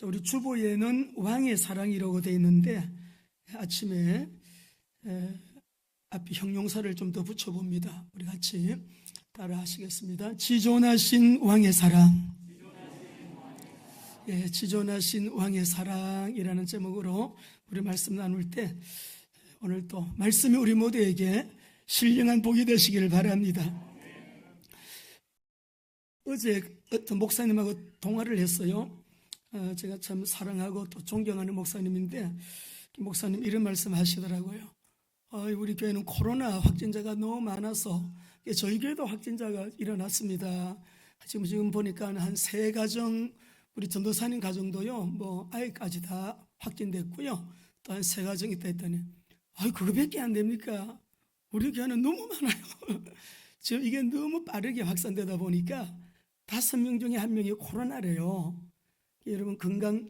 우리 주보에는 왕의 사랑이라고 되어 있는데 아침에 앞에 형용사를 좀 더 붙여봅니다. 우리 같이 따라 하시겠습니다. 지존하신 왕의 사랑. 지존하신 왕의 사랑이라는 제목으로 우리 말씀 나눌 때 오늘 또 말씀이 우리 모두에게 신령한 복이 되시기를 바랍니다. 어제 어떤 목사님하고 통화를 했어요. 제가 참 사랑하고 또 존경하는 목사님인데 목사님 이런 말씀 하시더라고요. 우리 교회는 코로나 확진자가 너무 많아서 저희 교회도 확진자가 일어났습니다. 지금 보니까 한 3가정, 우리 전도사님 가정도요 아이까지 다 확진됐고요, 또 한 3가정 있다 했더니 그거밖에 안 됩니까? 우리 교회는 너무 많아요. 지금 이게 너무 빠르게 확산되다 보니까 5명 중에 1명이 코로나래요. 여러분 건강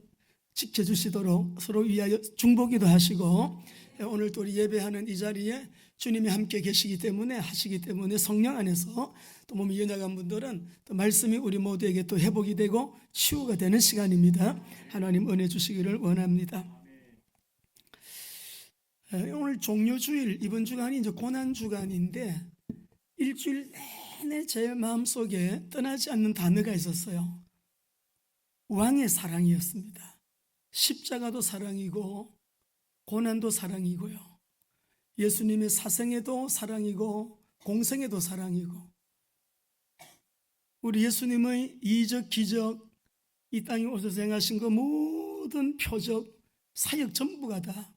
지켜주시도록 서로 위하여 중보기도 하시고, 오늘 또 우리 예배하는 이 자리에 주님이 함께 계시기 때문에 하시기 때문에 성령 안에서 또 몸이 연약한 분들은 또 말씀이 우리 모두에게 또 회복이 되고 치유가 되는 시간입니다. 하나님 은혜 주시기를 원합니다. 오늘 종료주일, 이번 주간이 이제 고난주간인데 일주일 내내 제 마음속에 떠나지 않는 단어가 있었어요. 왕의 사랑이었습니다. 십자가도 사랑이고 고난도 사랑이고요, 예수님의 사생애도 사랑이고 공생애도 사랑이고, 우리 예수님의 이적 기적, 이 땅에 오셔서 행하신 그 모든 표적 사역 전부가 다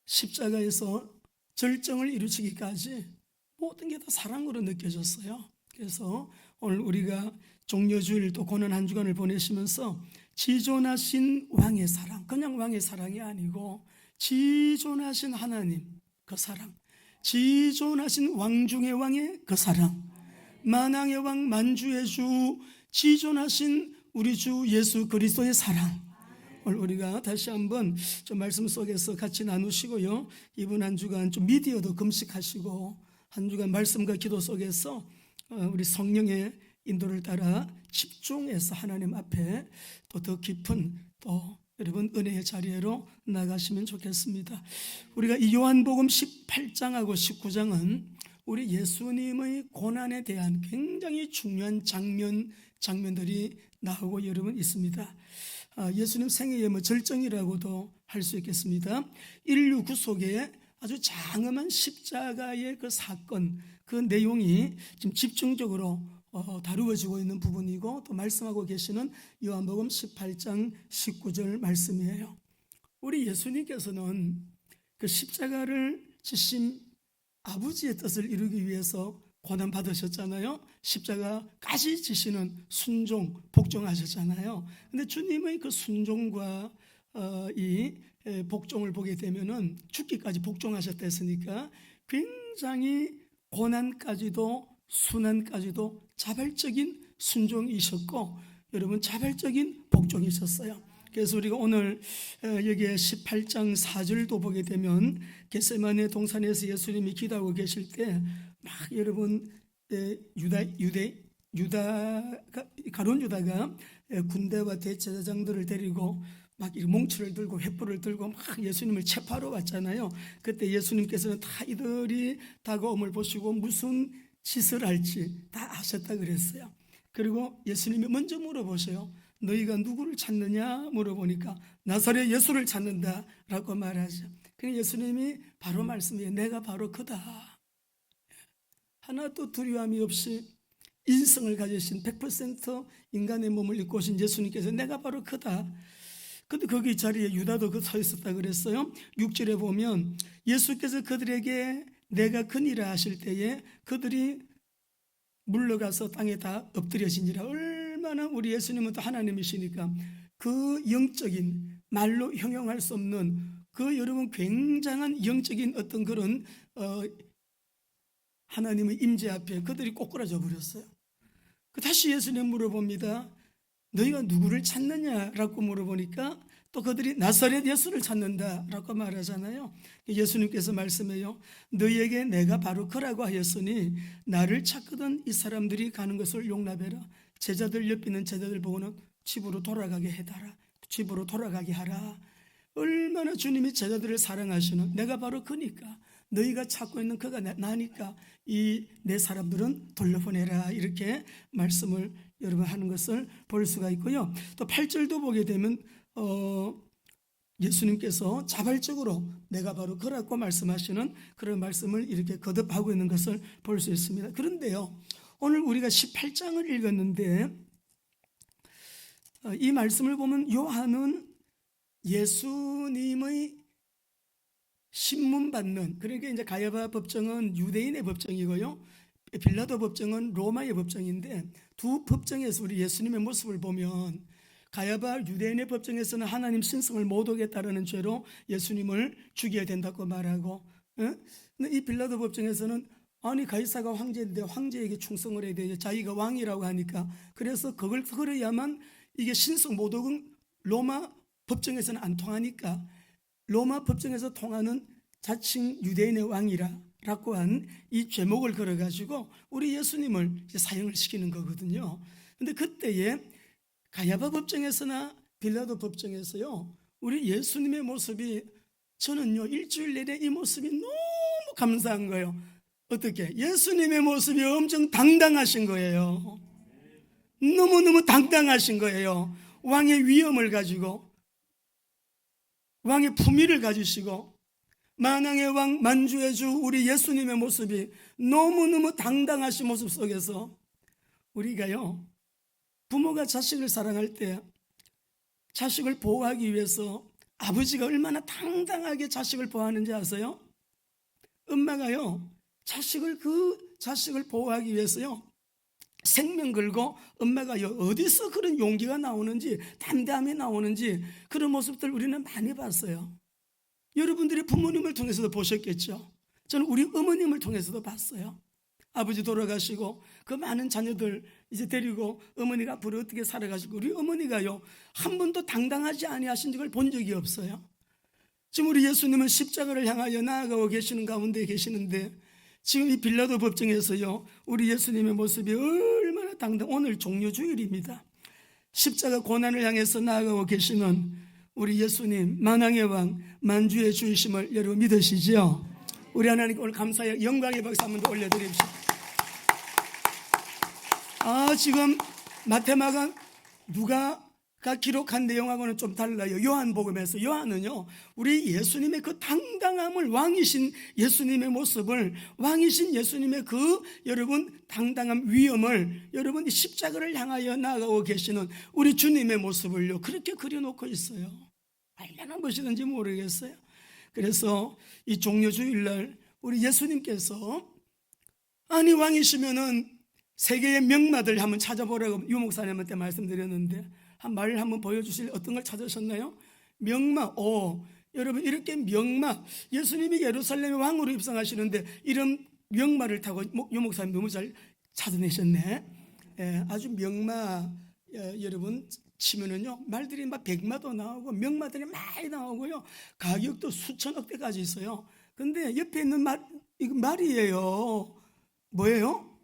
십자가에서 절정을 이루시기까지 모든 게 다 사랑으로 느껴졌어요. 그래서 오늘 우리가 종료주일 또 고난 한 주간을 보내시면서 지존하신 왕의 사랑, 그냥 왕의 사랑이 아니고 지존하신 하나님 그 사랑, 지존하신 왕 중의 왕의 그 사랑, 만왕의 왕 만주의 주 지존하신 우리 주 예수 그리스도의 사랑, 오늘 우리가 다시 한번 좀 말씀 속에서 같이 나누시고요, 이번 한 주간 좀 미디어도 금식하시고 한 주간 말씀과 기도 속에서 우리 성령의 인도를 따라 집중해서 하나님 앞에 또 더 깊은 또 여러분 은혜의 자리로 나가시면 좋겠습니다. 우리가 이 요한복음 18장하고 19장은 우리 예수님의 고난에 대한 굉장히 중요한 장면들이 나오고 여러분 있습니다. 예수님 생애의 절정이라고도 할 수 있겠습니다. 인류 구속에 아주 장엄한 십자가의 그 사건, 그 내용이 지금 집중적으로 다루어지고 있는 부분이고 또 말씀하고 계시는 요한복음 18장 19절 말씀이에요. 우리 예수님께서는 그 십자가를 지신 아버지의 뜻을 이루기 위해서 고난 받으셨잖아요. 십자가까지 지시는 순종, 복종하셨잖아요. 근데 주님의 그 순종과 이 복종을 보게 되면은 죽기까지 복종하셨다 했으니까 굉장히 고난까지도 순환까지도 자발적인 순종이셨고 여러분 자발적인 복종이셨어요. 그래서 우리가 오늘 여기에 18장 4절도 보게 되면 겟세마네 동산에서 예수님이 기도하고 계실 때 막 여러분 가룟 유다가 군대와 대제사장들을 데리고 막 몽치를 들고 횃불을 들고 막 예수님을 체포하러 왔잖아요. 그때 예수님께서는 다 이들이 다가옴을 보시고 무슨 짓을 할지 다 아셨다 그랬어요. 그리고 예수님이 먼저 물어보세요. 너희가 누구를 찾느냐 물어보니까 나사렛 예수를 찾는다 라고 말하죠. 그래서 예수님이 바로 말씀해요. 내가 바로 그다. 하나도 두려움이 없이 인성을 가지신 100% 인간의 몸을 입고 오신 예수님께서 내가 바로 그다. 근데 거기 자리에 유다도 서 있었다 그랬어요. 6절에 보면 예수께서 그들에게 내가 그니라 하실 때에 그들이 물러가서 땅에 다 엎드려지니라. 얼마나 우리 예수님은 또 하나님이시니까 그 영적인 말로 형용할 수 없는 그 여러분 굉장한 영적인 어떤 그런 하나님의 임재 앞에 그들이 꼬꾸라져 버렸어요. 다시 예수님 물어봅니다. 너희가 누구를 찾느냐라고 물어보니까 또 그들이 나사렛 예수를 찾는다라고 말하잖아요. 예수님께서 말씀해요. 너희에게 내가 바로 그라고 하였으니 나를 찾거든 이 사람들이 가는 것을 용납해라. 제자들 옆에 있는 제자들 보고는 집으로 돌아가게 해달라. 집으로 돌아가게 하라. 얼마나 주님이 제자들을 사랑하시는, 내가 바로 그니까, 너희가 찾고 있는 그가 나니까 이 내 사람들은 돌려보내라, 이렇게 말씀을 여러분 하는 것을 볼 수가 있고요. 또 8절도 보게 되면 예수님께서 자발적으로 내가 바로 그라고 말씀하시는 그런 말씀을 이렇게 거듭하고 있는 것을 볼 수 있습니다. 그런데요, 오늘 우리가 18장을 읽었는데 이 말씀을 보면 요한은 예수님의 신문받는, 그러니까 이제 가야바 법정은 유대인의 법정이고요, 빌라도 법정은 로마의 법정인데, 두 법정에서 우리 예수님의 모습을 보면 가야바 유대인의 법정에서는 하나님 신성을 모독에 따르는 죄로 예수님을 죽여야 된다고 말하고, 근데 이 빌라도 법정에서는 아니 가이사가 황제인데 황제에게 충성을 해야 돼, 자기가 왕이라고 하니까, 그래서 그걸 걸어야만, 이게 신성 모독은 로마 법정에서는 안 통하니까 로마 법정에서 통하는 자칭 유대인의 왕이라고 한 이 죄목을 걸어가지고 우리 예수님을 이제 사형을 시키는 거거든요. 근데 그때에 가야바 법정에서나 빌라도 법정에서요, 우리 예수님의 모습이, 저는요 일주일 내내 이 모습이 너무 감사한 거예요. 어떻게? 예수님의 모습이 엄청 당당하신 거예요. 너무너무 당당하신 거예요. 왕의 위엄을 가지고, 왕의 품위를 가지시고, 만왕의 왕 만주의 주 우리 예수님의 모습이 너무너무 당당하신 모습 속에서, 우리가요 부모가 자식을 사랑할 때 자식을 보호하기 위해서 아버지가 얼마나 당당하게 자식을 보호하는지 아세요? 엄마가요 그 자식을 보호하기 위해서요 생명 걸고, 엄마가요 어디서 그런 용기가 나오는지, 담대함이 나오는지, 그런 모습들 우리는 많이 봤어요. 여러분들이 부모님을 통해서도 보셨겠죠. 저는 우리 어머님을 통해서도 봤어요. 아버지 돌아가시고 그 많은 자녀들 이제 데리고 어머니가 앞으로 어떻게 살아가시고, 우리 어머니가요 한 번도 당당하지 아니하신 적을 본 적이 없어요. 지금 우리 예수님은 십자가를 향하여 나아가고 계시는 가운데 계시는데, 지금 이 빌라도 법정에서요 우리 예수님의 모습이 얼마나 오늘 종료주일입니다. 십자가 고난을 향해서 나아가고 계시는 우리 예수님, 만왕의 왕 만주의 주이심을 여러분 믿으시죠? 우리 하나님께 오늘 감사의 영광의 박수 한 번 더 올려드립시다. 지금 마태마가 누가가 기록한 내용하고는 좀 달라요. 요한복음에서 요한은요 우리 예수님의 그 당당함을, 왕이신 예수님의 모습을, 왕이신 예수님의 그 여러분 당당한 위엄을, 여러분 이 십자가를 향하여 나아가고 계시는 우리 주님의 모습을요 그렇게 그려놓고 있어요. 얼마나 멋있는지 모르겠어요. 그래서 이 종료주일날 우리 예수님께서, 아니 왕이시면은 세계의 명마들 한번 찾아보라고 유 목사님한테 말씀드렸는데, 한 말을 한번 보여주실, 어떤 걸 찾으셨나요? 명마. 여러분 이렇게 명마, 예수님이 예루살렘의 왕으로 입성하시는데 이런 명마를 타고, 유 목사님 너무 잘 찾아내셨네. 아주 명마, 여러분 치면은요 말들이 막 백마도 나오고 명마들이 많이 나오고요, 가격도 수천억 대까지 있어요. 근데 옆에 있는 말, 이거 말이에요. 뭐예요?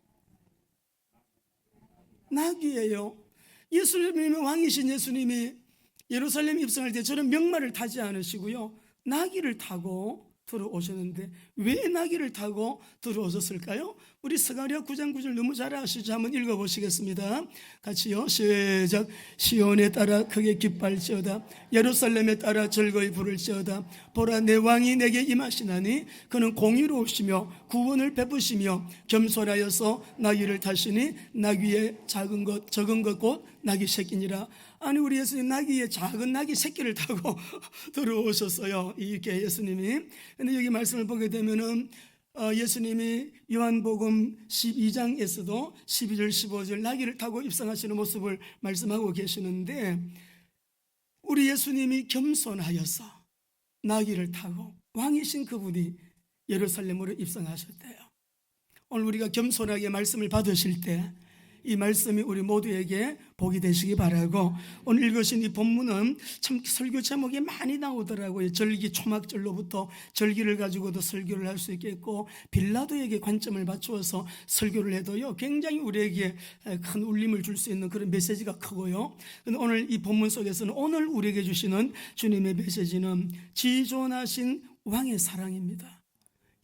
낙이에요. 예수님이 왕이신 예수님이 예루살렘 입성할 때 저는 명마를 타지 않으시고요 나귀를 타고 들어오셨는데, 왜 나귀를 타고 들어오셨을까요? 우리 스가랴 9장 9절 너무 잘 아시죠? 한번 읽어보시겠습니다. 같이요, 시작. 시온에 따라 크게 기뻐할지어다, 예루살렘에 따라 즐거이 부를지어다. 보라, 내 왕이 내게 임하시나니 그는 공의로우시며 구원을 베푸시며 겸손하여서 나귀를 타시니 나귀의 작은 것 적은 것 곧 나귀 새끼니라. 아니 우리 예수님 나귀의 작은 나귀 새끼를 타고 들어오셨어요, 이렇게 예수님이. 근데 여기 말씀을 보게 되면은 예수님이 요한복음 12장에서도 12절 15절 나귀를 타고 입성하시는 모습을 말씀하고 계시는데, 우리 예수님이 겸손하여서 나귀를 타고 왕이신 그분이 예루살렘으로 입성하셨대요. 오늘 우리가 겸손하게 말씀을 받으실 때 이 말씀이 우리 모두에게 복이 되시기 바라고, 오늘 읽으신 이 본문은 참 설교 제목이 많이 나오더라고요. 절기, 초막절로부터 절기를 가지고도 설교를 할 수 있겠고, 빌라도에게 관점을 맞추어서 설교를 해도요 굉장히 우리에게 큰 울림을 줄 수 있는 그런 메시지가 크고요. 근데 오늘 이 본문 속에서는 오늘 우리에게 주시는 주님의 메시지는 지존하신 왕의 사랑입니다.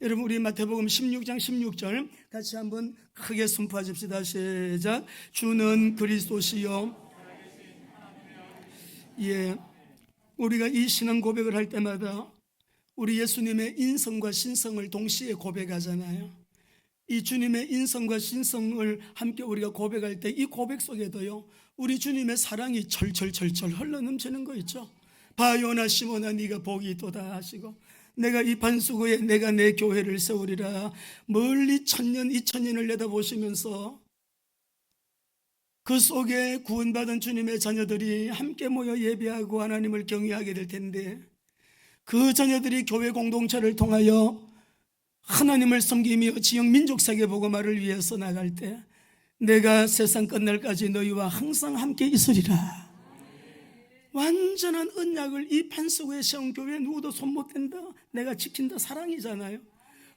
여러분, 우리 마태복음 16장 16절 같이 한번 크게 선포하십시다. 시작. 주는 그리스도시요. 예, 우리가 이 신앙 고백을 할 때마다 우리 예수님의 인성과 신성을 동시에 고백하잖아요. 이 주님의 인성과 신성을 함께 우리가 고백할 때 이 고백 속에도요 우리 주님의 사랑이 철철철철 흘러넘치는 거 있죠. 바요나 시몬아 네가 복이 있도다 하시고, 내가 이 반수구에 내가 내 교회를 세우리라. 멀리 1000년 2000년을 내다보시면서 그 속에 구원받은 주님의 자녀들이 함께 모여 예배하고 하나님을 경외하게 될 텐데, 그 자녀들이 교회 공동체를 통하여 하나님을 섬기며 지역 민족 세계 복음화를 위해서 나갈 때 내가 세상 끝날까지 너희와 항상 함께 있으리라. 완전한 언약을 이 반석에 세운 교회에 누구도 손 못 댄다. 내가 지킨다. 사랑이잖아요.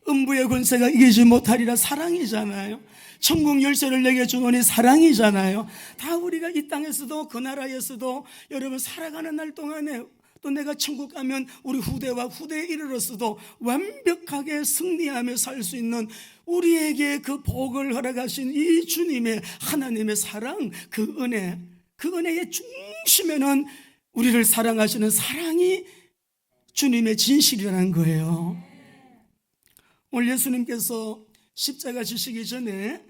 음부의 권세가 이기지 못하리라. 사랑이잖아요. 천국 열쇠를 내게 주노니 사랑이잖아요. 다 우리가 이 땅에서도 그 나라에서도 여러분 살아가는 날 동안에, 또 내가 천국 가면 우리 후대와 후대에 이르러서도 완벽하게 승리하며 살 수 있는 우리에게 그 복을 허락하신 이 주님의 하나님의 사랑, 그 은혜, 그 은혜의 중심에는 우리를 사랑하시는 사랑이 주님의 진실이라는 거예요. 오늘 예수님께서 십자가 지시기 전에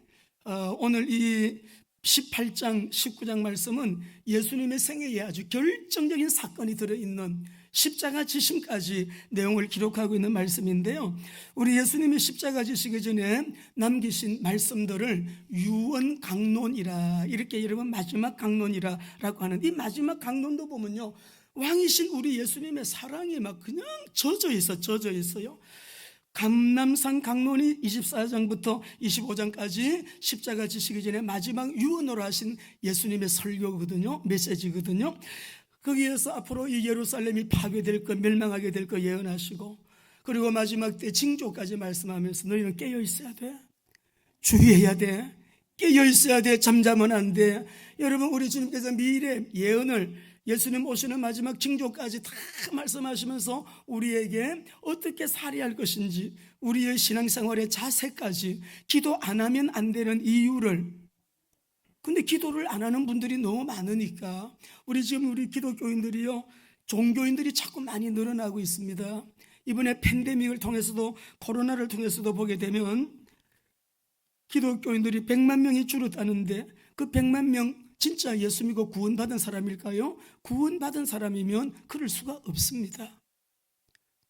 오늘 이 18장 19장 말씀은 예수님의 생애에 아주 결정적인 사건이 들어있는 십자가 지심까지 내용을 기록하고 있는 말씀인데요, 우리 예수님이 십자가 지시기 전에 남기신 말씀들을 유언강론이라, 이렇게 여러분 마지막 강론이라고 하는 이 마지막 강론도 보면요 왕이신 우리 예수님의 사랑이 막 그냥 젖어 있어요. 감람산 강론이 24장부터 25장까지 십자가 지시기 전에 마지막 유언으로 하신 예수님의 설교거든요, 메시지거든요. 거기에서 앞으로 이 예루살렘이 파괴될 것, 멸망하게 될 것 예언하시고, 그리고 마지막 때 징조까지 말씀하면서 너희는 깨어 있어야 돼, 주의해야 돼, 깨어 있어야 돼, 잠자면 안 돼. 여러분, 우리 주님께서 미래 예언을, 예수님 오시는 마지막 징조까지 다 말씀하시면서 우리에게 어떻게 살아야 할 것인지, 우리의 신앙생활의 자세까지, 기도 안 하면 안 되는 이유를. 근데 기도를 안 하는 분들이 너무 많으니까 우리 기독교인들이요, 종교인들이 자꾸 많이 늘어나고 있습니다. 이번에 팬데믹을 통해서도, 코로나를 통해서도 보게 되면 기독교인들이 100만 명이 줄었다는데, 그 100만 명 진짜 예수 믿고 구원받은 사람일까요? 구원받은 사람이면 그럴 수가 없습니다.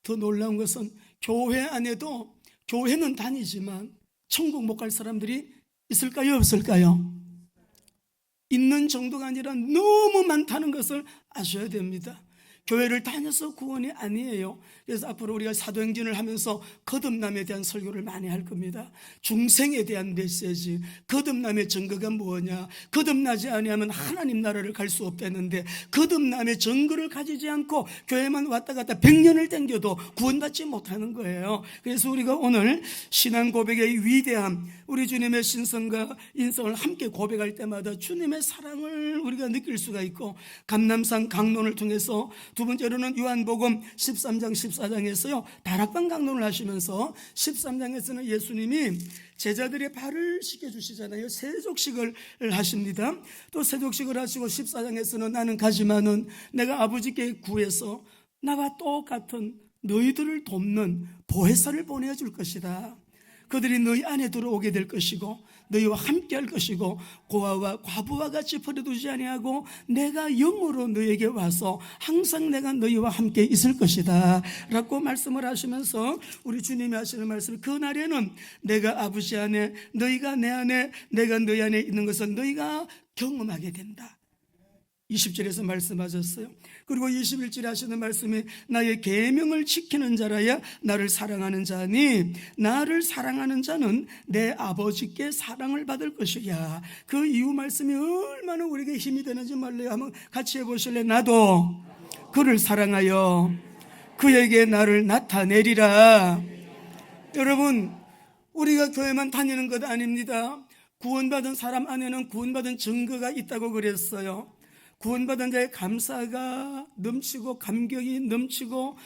더 놀라운 것은 교회 안에도, 교회는 다니지만 천국 못 갈 사람들이 있을까요, 없을까요? 있는 정도가 아니라 너무 많다는 것을 아셔야 됩니다. 교회를 다녀서 구원이 아니에요. 그래서 앞으로 우리가 사도행전을 하면서 거듭남에 대한 설교를 많이 할 겁니다. 중생에 대한 메시지, 거듭남의 증거가 뭐냐, 거듭나지 아니하면 하나님 나라를 갈 수 없다는데, 거듭남의 증거를 가지지 않고 교회만 왔다 갔다 100년을 댕겨도 구원받지 못하는 거예요. 그래서 우리가 오늘 신앙 고백의 위대함, 우리 주님의 신성과 인성을 함께 고백할 때마다 주님의 사랑을 우리가 느낄 수가 있고, 감람산 강론을 통해서, 두 번째로는 요한복음 13장 14장에서요 다락방 강론을 하시면서 13장에서는 예수님이 제자들의 발을 씻겨주시잖아요. 세족식을 하십니다. 또 세족식을 하시고 14장에서는 나는 가지만은 내가 아버지께 구해서 나와 똑같은 너희들을 돕는 보혜사를 보내줄 것이다. 그들이 너희 안에 들어오게 될 것이고 너희와 함께 할 것이고, 고아와 과부와 같이 버려두지 아니하고 내가 영으로 너희에게 와서 항상 내가 너희와 함께 있을 것이다 라고 말씀을 하시면서, 우리 주님이 하시는 말씀, 그날에는 내가 아버지 안에, 너희가 내 안에, 내가 너희 안에 있는 것은 너희가 경험하게 된다. 20절에서 말씀하셨어요. 그리고 21절에 하시는 말씀에 나의 계명을 지키는 자라야 나를 사랑하는 자니 나를 사랑하는 자는 내 아버지께 사랑을 받을 것이야. 그 이후 말씀이 얼마나 우리에게 힘이 되는지 말래요. 한번 같이 해보실래요? 나도 그를 사랑하여 그에게 나를 나타내리라. 여러분, 우리가 교회만 다니는 것 아닙니다. 구원받은 사람 안에는 구원받은 증거가 있다고 그랬어요. 구원받은 자의 감사가 넘치고 감격이 넘치고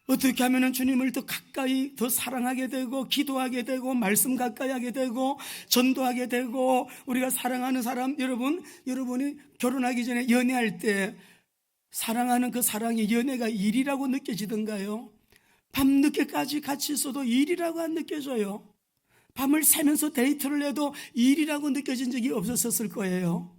어떻게 하면 주님을 더 가까이 더 사랑하게 되고 기도하게 되고 말씀 가까이 하게 되고 전도하게 되고 우리가 사랑하는 사람 여러분이 결혼하기 전에 연애할 때 사랑하는 그 사랑이 연애가 일이라고 느껴지던가요? 밤늦게까지 같이 있어도 일이라고 안 느껴져요. 밤을 새면서 데이트를 해도 일이라고 느껴진 적이 없었을 거예요.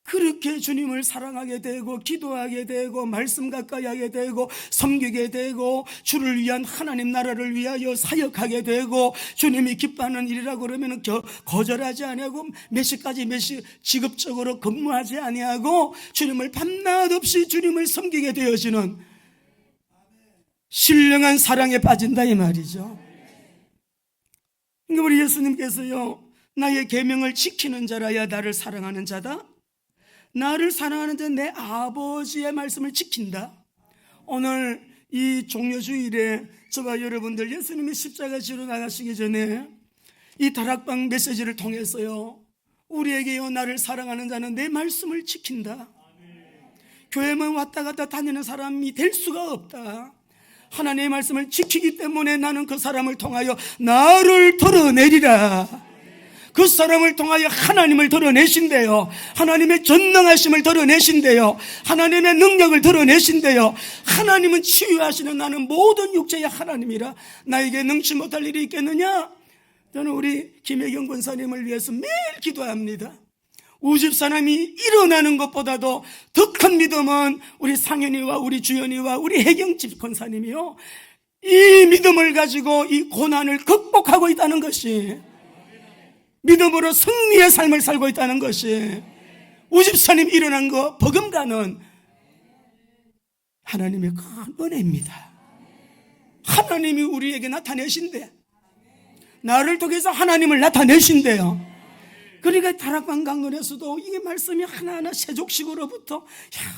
그렇게 주님을 사랑하게 되고 기도하게 되고 말씀 가까이 하게 되고 섬기게 되고 주를 위한 하나님 나라를 위하여 사역하게 되고 주님이 기뻐하는 일이라고 그러면 거절하지 아니하고 몇 시까지 직업적으로 근무하지 아니하고 주님을 밤낮 없이 주님을 섬기게 되어지는 신령한 사랑에 빠진다 이 말이죠. 그러니까 우리 예수님께서요, 나의 계명을 지키는 자라야 나를 사랑하는 자다. 나를 사랑하는 자는 내 아버지의 말씀을 지킨다. 오늘 이 종려주일에 저와 여러분들 예수님이 십자가 지러 나가시기 전에 이 다락방 메시지를 통해서요, 우리에게요, 나를 사랑하는 자는 내 말씀을 지킨다. 교회만 왔다 갔다 다니는 사람이 될 수가 없다. 하나님의 말씀을 지키기 때문에 나는 그 사람을 통하여 나를 드러내리라. 그 사람을 통하여 하나님을 드러내신대요. 하나님의 전능하심을 드러내신대요. 하나님의 능력을 드러내신대요. 하나님은 치유하시는 나는 모든 육체의 하나님이라. 나에게 능치 못할 일이 있겠느냐? 저는 우리 김혜경 권사님을 위해서 매일 기도합니다. 우집 사람이 일어나는 것보다도 더 큰 믿음은 우리 상현이와 우리 주연이와 우리 혜경집 권사님이요, 이 믿음을 가지고 이 고난을 극복하고 있다는 것이, 믿음으로 승리의 삶을 살고 있다는 것이, 우집사님 일어난 거 버금가는 하나님의 큰 은혜입니다. 하나님이 우리에게 나타내신대. 나를 통해서 하나님을 나타내신대요. 그러니까 다락방 강론에서도 이 말씀이 하나하나 세족식으로부터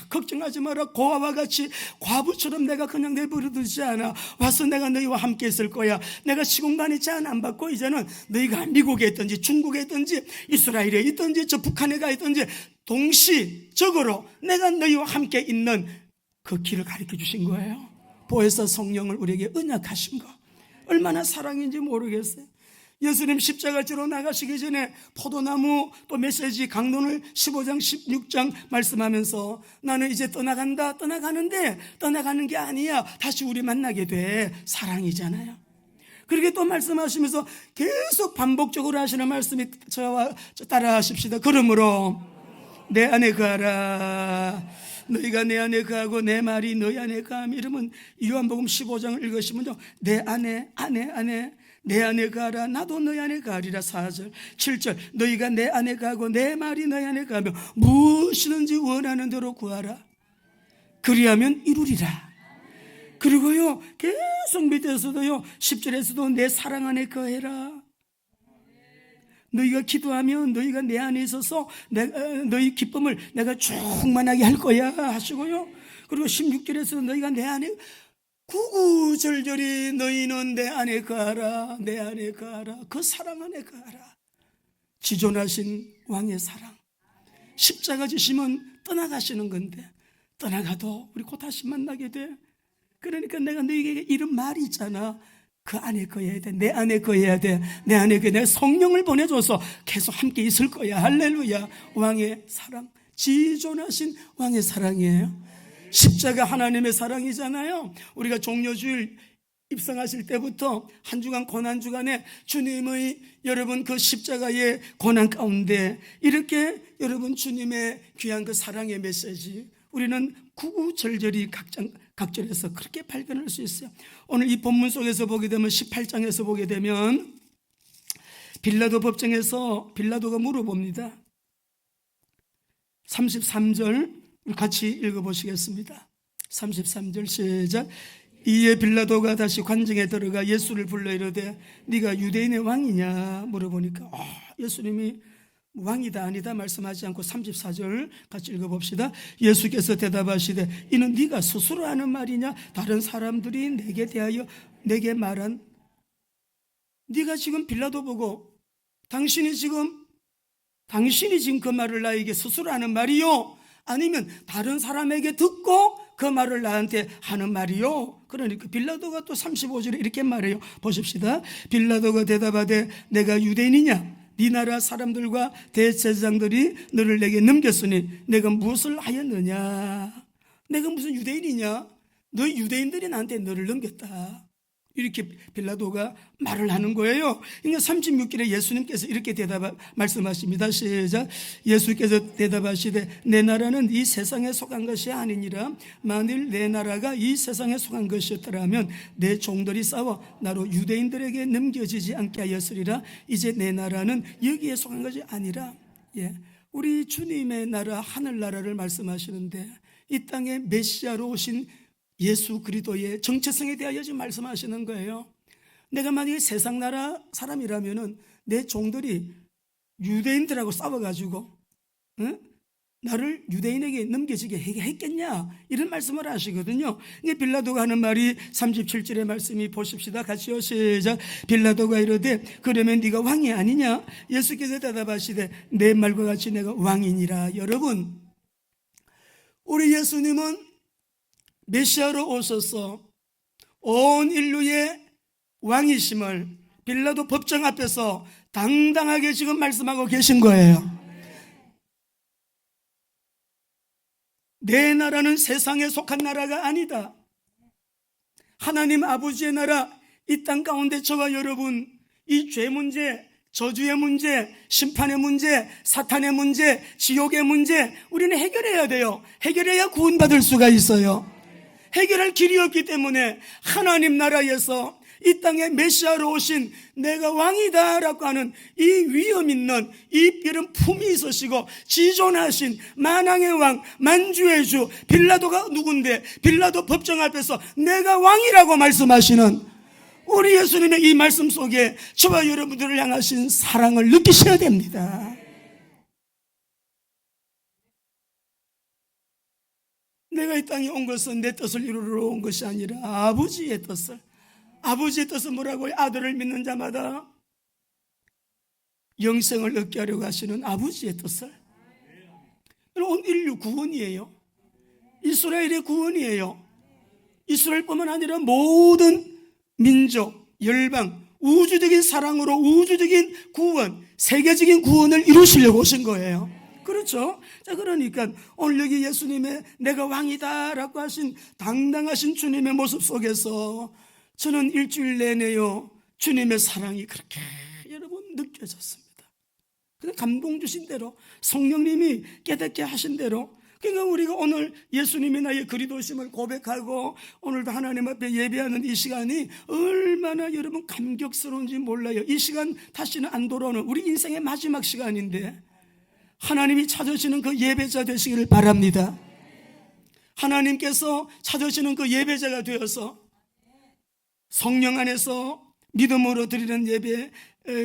걱정하지 마라, 고아와 같이 과부처럼 내가 그냥 내버려두지 않아. 와서 내가 너희와 함께 있을 거야. 내가 시공간에 제한 안 받고 이제는 너희가 미국에 있든지 중국에 있든지 이스라엘에 있든지 저 북한에 가 있든지 동시적으로 내가 너희와 함께 있는 그 길을 가르쳐 주신 거예요. 보혜사 성령을 우리에게 언약하신 거 얼마나 사랑인지 모르겠어요. 예수님 십자가 지러 나가시기 전에 포도나무 또 메시지 강론을 15장 16장 말씀하면서 나는 이제 떠나간다, 떠나가는데 떠나가는 게 아니야, 다시 우리 만나게 돼, 사랑이잖아요. 그렇게 또 말씀하시면서 계속 반복적으로 하시는 말씀이 저와 따라 하십시다. 그러므로 내 안에 거하라. 너희가 내 안에 거하고 내 말이 너희 안에 거하면, 이러면 요한복음 15장을 읽으시면요, 내 안에 내 안에 가라, 나도 너희 안에 가리라. 4절 7절 너희가 내 안에 가고 내 말이 너희 안에 가면 무엇이든지 원하는 대로 구하라. 그리하면 이루리라. 그리고요, 계속 밑에서도요, 10절에서도 내 사랑 안에 거해라. 너희가 기도하면 너희가 내 안에 있어서 너희 기쁨을 내가 충만하게 할 거야 하시고요. 그리고 16절에서 너희가 내 안에 구구절절히 너희는 내 안에 거하라, 내 안에 거하라, 그 사랑 안에 거하라. 지존하신 왕의 사랑, 십자가 지시면 떠나가시는 건데 떠나가도 우리 곧 다시 만나게 돼. 그러니까 내가 너희에게 이런 말이 있잖아. 그 안에 거해야 돼. 내 안에 거해야 돼. 내 안에 내가 성령을 보내줘서 계속 함께 있을 거야. 할렐루야. 왕의 사랑, 지존하신 왕의 사랑이에요. 십자가 하나님의 사랑이잖아요. 우리가 종려주일 입성하실 때부터 한 주간 고난 주간에 주님의 여러분 그 십자가의 고난 가운데 이렇게 여러분 주님의 귀한 그 사랑의 메시지 우리는 구구절절히 각절에서 그렇게 발견할 수 있어요. 오늘 이 본문 속에서 보게 되면 18장에서 보게 되면 빌라도 법정에서 빌라도가 물어봅니다. 33절 같이 읽어보시겠습니다. 33절 시작. 이에 빌라도가 다시 관정에 들어가 예수를 불러 이르되 네가 유대인의 왕이냐 물어보니까 예수님이 왕이다 아니다 말씀하지 않고 34절 같이 읽어봅시다. 예수께서 대답하시되 이는 네가 스스로 하는 말이냐 다른 사람들이 내게 대하여 내게 말한 네가 지금 빌라도 보고 당신이 지금 그 말을 나에게 스스로 하는 말이요 아니면 다른 사람에게 듣고 그 말을 나한테 하는 말이요. 그러니까 빌라도가 또 35절에 이렇게 말해요. 보십시다. 빌라도가 대답하되 내가 유대인이냐 네 나라 사람들과 대제사장들이 너를 내게 넘겼으니 내가 무엇을 하였느냐. 내가 무슨 유대인이냐. 너 유대인들이 나한테 너를 넘겼다. 이렇게 빌라도가 말을 하는 거예요. 그러니까 36절에 예수님께서 이렇게 말씀하십니다. 시작. 예수께서 대답하시되 내 나라는 이 세상에 속한 것이 아니니라. 만일 내 나라가 이 세상에 속한 것이었더라면 내 종들이 싸워 나로 유대인들에게 넘겨지지 않게 하였으리라. 이제 내 나라는 여기에 속한 것이 아니라 우리 주님의 나라 하늘나라를 말씀하시는데 이 땅에 메시아로 오신 예수 그리스도의 정체성에 대하여 지금 말씀하시는 거예요. 내가 만약에 세상 나라 사람이라면은 내 종들이 유대인들하고 싸워가지고 나를 유대인에게 넘겨지게 했겠냐 이런 말씀을 하시거든요. 이게 빌라도가 하는 말이 37절의 말씀이 보십시다. 같이요. 시작. 빌라도가 이르되 그러면 네가 왕이 아니냐. 예수께서 대답하시되 내 말과 같이 내가 왕이니라. 여러분, 우리 예수님은 메시아로 오셔서 온 인류의 왕이심을 빌라도 법정 앞에서 당당하게 지금 말씀하고 계신 거예요. 내 나라는 세상에 속한 나라가 아니다. 하나님 아버지의 나라, 이 땅 가운데 저와 여러분 이 죄 문제, 저주의 문제, 심판의 문제, 사탄의 문제, 지옥의 문제 우리는 해결해야 돼요. 해결해야 구원받을 수가 있어요. 해결할 길이 없기 때문에 하나님 나라에서 이 땅에 메시아로 오신 내가 왕이다 라고 하는 이 위엄 있는 이 이런 품이 있으시고 지존하신 만왕의 왕 만주의 주 빌라도가 누군데 빌라도 법정 앞에서 내가 왕이라고 말씀하시는 우리 예수님의 이 말씀 속에 저와 여러분들을 향하신 사랑을 느끼셔야 됩니다. 내가 이 땅에 온 것은 내 뜻을 이루러 온 것이 아니라 아버지의 뜻은 뭐라고요? 아들을 믿는 자마다 영생을 얻게 하려고 하시는 아버지의 뜻을. 온 인류 구원이에요. 이스라엘의 구원이에요. 이스라엘뿐만 아니라 모든 민족, 열방, 우주적인 사랑으로 우주적인 구원, 세계적인 구원을 이루시려고 오신 거예요. 그렇죠? 자, 그러니까 오늘 여기 예수님의 내가 왕이다 라고 하신 당당하신 주님의 모습 속에서 저는 일주일 내내요 주님의 사랑이 그렇게 여러분 느껴졌습니다. 그냥 감동 주신 대로 성령님이 깨닫게 하신 대로. 그러니까 우리가 오늘 예수님이 나의 그리스도심을 고백하고 오늘도 하나님 앞에 예배하는 이 시간이 얼마나 여러분 감격스러운지 몰라요. 이 시간 다시는 안 돌아오는 우리 인생의 마지막 시간인데 하나님이 찾으시는 그 예배자 되시기를 바랍니다. 하나님께서 찾으시는 그 예배자가 되어서 성령 안에서 믿음으로 드리는 예배,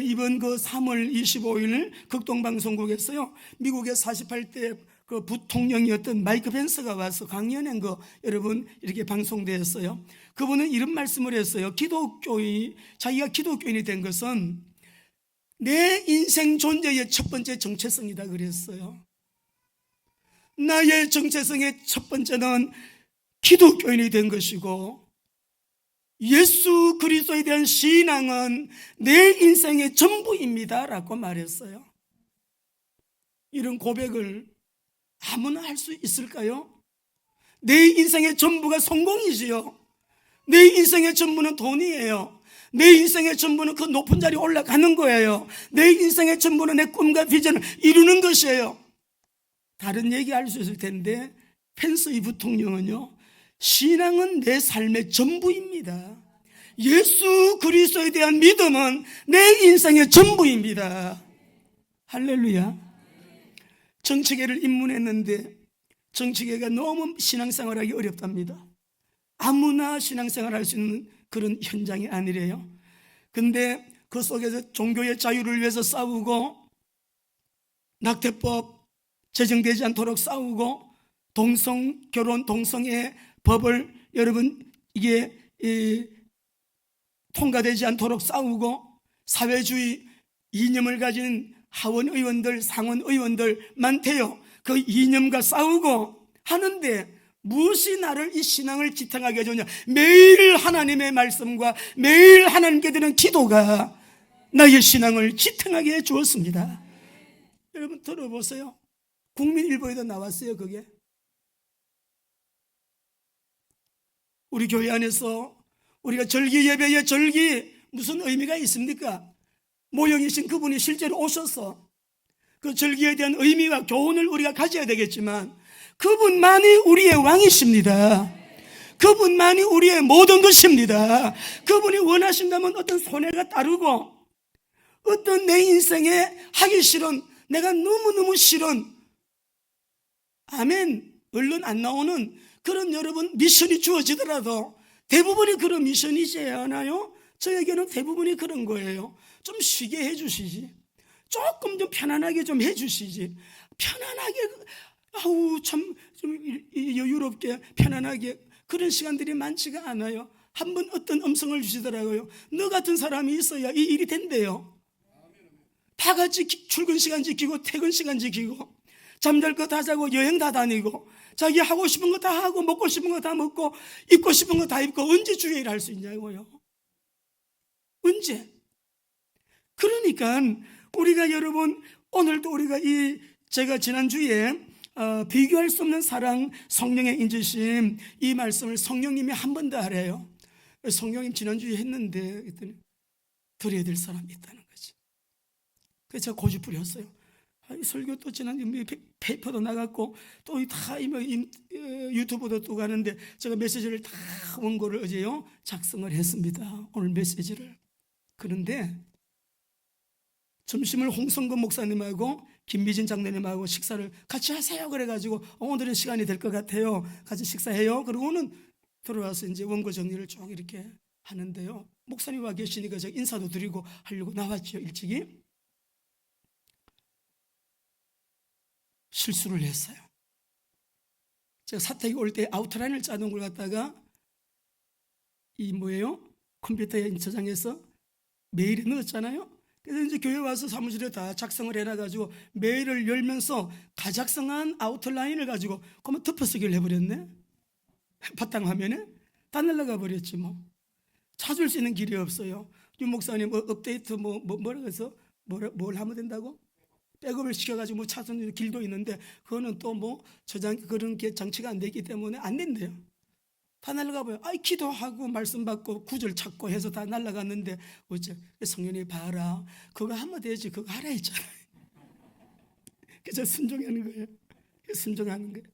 이번 그 3월 25일 극동방송국에서요 미국의 48대 그 부통령이었던 마이크 펜스가 와서 강연한 거 여러분 이렇게 방송되었어요. 그분은 이런 말씀을 했어요. 자기가 기독교인이 된 것은 내 인생 존재의 첫 번째 정체성이다 그랬어요. 나의 정체성의 첫 번째는 기독교인이 된 것이고 예수 그리스도에 대한 신앙은 내 인생의 전부입니다 라고 말했어요. 이런 고백을 아무나 할 수 있을까요? 내 인생의 전부가 성공이지요. 내 인생의 전부는 돈이에요. 내 인생의 전부는 그 높은 자리에 올라가는 거예요. 내 인생의 전부는 내 꿈과 비전을 이루는 것이에요. 다른 얘기 할 수 있을 텐데 펜스 이 부통령은요 신앙은 내 삶의 전부입니다. 예수 그리스도에 대한 믿음은 내 인생의 전부입니다. 할렐루야. 정치계를 입문했는데 정치계가 너무 신앙생활하기 어렵답니다. 아무나 신앙생활할 수 있는 그런 현장이 아니래요. 근데 그 속에서 종교의 자유를 위해서 싸우고, 낙태법 제정되지 않도록 싸우고, 결혼 동성애 법을 여러분 이게 통과되지 않도록 싸우고, 사회주의 이념을 가진 하원 의원들, 상원 의원들 많대요. 그 이념과 싸우고 하는데 무엇이 나를 이 신앙을 지탱하게 해주냐? 매일 하나님의 말씀과 매일 하나님께 드리는 기도가 나의 신앙을 지탱하게 해 주었습니다. 여러분 들어보세요. 국민일보에도 나왔어요. 그게 우리 교회 안에서 우리가 절기 예배의 절기 무슨 의미가 있습니까? 모형이신 그분이 실제로 오셔서 그 절기에 대한 의미와 교훈을 우리가 가져야 되겠지만, 그분만이 우리의 왕이십니다. 그분만이 우리의 모든 것입니다. 그분이 원하신다면 어떤 손해가 따르고, 어떤 내 인생에 하기 싫은, 내가 너무너무 싫은, 아멘, 얼른 안 나오는 그런 여러분 미션이 주어지더라도 대부분이 그런 미션이지 않아요? 저에게는 대부분이 그런 거예요. 좀 쉬게 해주시지, 조금 좀 편안하게 좀 해주시지. 편안하게, 아우 참 좀 여유롭게 편안하게 그런 시간들이 많지가 않아요. 한번 어떤 음성을 주시더라고요. 너 같은 사람이 있어야 이 일이 된대요. 다 같이 출근 시간 지키고 퇴근 시간 지키고 잠잘 거 다 자고 여행 다 다니고 자기 하고 싶은 거 다 하고 먹고 싶은 거 다 먹고 입고 싶은 거 다 입고 언제 주의 일을 할 수 있냐고요. 언제? 그러니까 우리가 여러분 오늘도 우리가 제가 지난주에 비교할 수 없는 사랑, 성령의 인지심, 이 말씀을 성령님이 한 번 더 하래요. 성령님 지난주에 했는데 그랬더니 드려야 될 사람이 있다는 거지. 그래서 제가 고집부렸어요. 설교 또 지난 페이퍼도 나갔고 또 다 유튜브도 또 가는데 제가 메시지를 다 원고를 어제요 작성을 했습니다. 오늘 메시지를. 그런데 점심을 홍성근 목사님하고 김미진 장로님하고 식사를 같이 하세요 그래가지고 오늘은 시간이 될 것 같아요, 같이 식사해요. 그러고는 들어와서 이제 원고 정리를 쭉 이렇게 하는데요, 목사님 와 계시니까 제가 인사도 드리고 하려고 나왔죠. 일찍이 실수를 했어요. 제가 사택이 올 때 아웃라인을 짜놓은 걸 갖다가 컴퓨터에 저장해서 메일에 넣었잖아요. 그래서 이제 교회 와서 사무실에 다 작성을 해놔가지고 메일을 열면서 다 작성한 아웃라인을 가지고 그러면 덮어쓰기를 해버렸네. 바탕 화면에 다 날라가 버렸지 뭐. 찾을 수 있는 길이 없어요. 유 목사님 업데이트 뭐라고 해서 뭘 하면 된다고? 백업을 시켜가지고 찾는 길도 있는데 그거는 또 저장 그런 게 장치가 안 되기 때문에 안 된대요. 다 날라가 버려. 기도하고 말씀 받고 구절 찾고 해서 다 날라갔는데 어째 성령이 봐라, 그거 하면 되지, 그거 하라 했잖아요. 그래서 순종하는 거예요. 순종하는 거예요.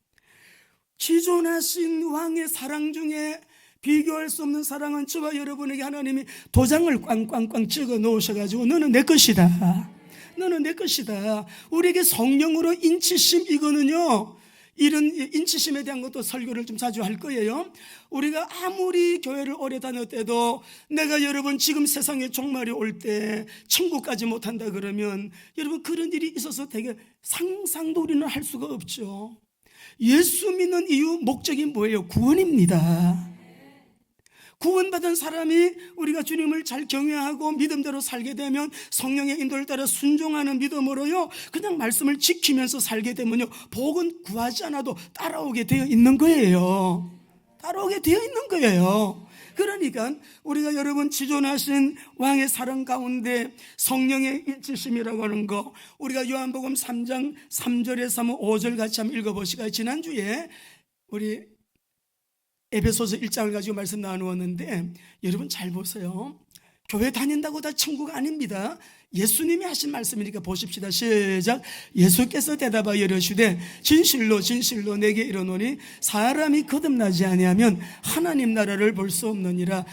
지존하신 왕의 사랑 중에 비교할 수 없는 사랑은 저와 여러분에게 하나님이 도장을 꽝꽝꽝 찍어 놓으셔가지고 너는 내 것이다, 너는 내 것이다. 우리에게 성령으로 인치심, 이거는요 이런 인치심에 대한 것도 설교를 좀 자주 할 거예요. 우리가 아무리 교회를 오래 다녔대도 내가 여러분 지금 세상에 종말이 올 때 천국 가지 못한다 그러면 여러분 그런 일이 있어서 되게 상상도 우리는 할 수가 없죠. 예수 믿는 이유 목적이 뭐예요? 구원입니다. 구원받은 사람이 우리가 주님을 잘 경외하고 믿음대로 살게 되면 성령의 인도를 따라 순종하는 믿음으로요 그냥 말씀을 지키면서 살게 되면요 복은 구하지 않아도 따라오게 되어 있는 거예요. 따라오게 되어 있는 거예요. 그러니까 우리가 여러분 지존하신 왕의 사랑 가운데 성령의 일치심이라고 하는 거, 우리가 요한복음 3장 3절에서 5절 같이 한번 읽어보시까. 지난주에 우리 에베소서 1장을 가지고 말씀 나누었는데 여러분 잘 보세요. 교회 다닌다고 다 천국 아닙니다. 예수님이 하신 말씀이니까 보십시다. 시작. 예수께서 대답하여 이르시되 진실로 진실로 내게 이르노니 사람이 거듭나지 아니하면 하나님 나라를 볼 수 없느니라.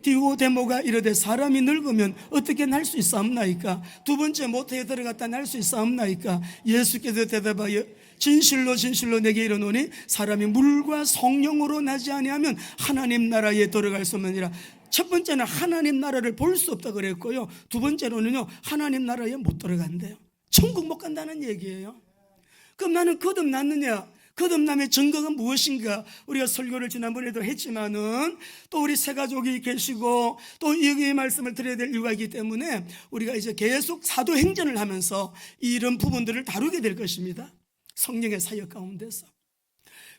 디오데모가 이르되 사람이 늙으면 어떻게 날 수 있사옵나이까? 두 번째 모태에 들어갔다 날 수 있사옵나이까? 예수께서 대답하여 진실로 진실로 내게 이르노니 사람이 물과 성령으로 나지 아니하면 하나님 나라에 들어갈 수 없느니라. 첫 번째는 하나님 나라를 볼 수 없다 그랬고요, 두 번째로는요, 하나님 나라에 못 들어간대요. 천국 못 간다는 얘기예요. 그럼 나는 거듭났느냐? 거듭남의 증거가 무엇인가? 우리가 설교를 지난번에도 했지만은 또 우리 새 가족이 계시고 또 여기의 말씀을 드려야 될 이유가 있기 때문에 우리가 이제 계속 사도행전을 하면서 이런 부분들을 다루게 될 것입니다. 성령의 사역 가운데서.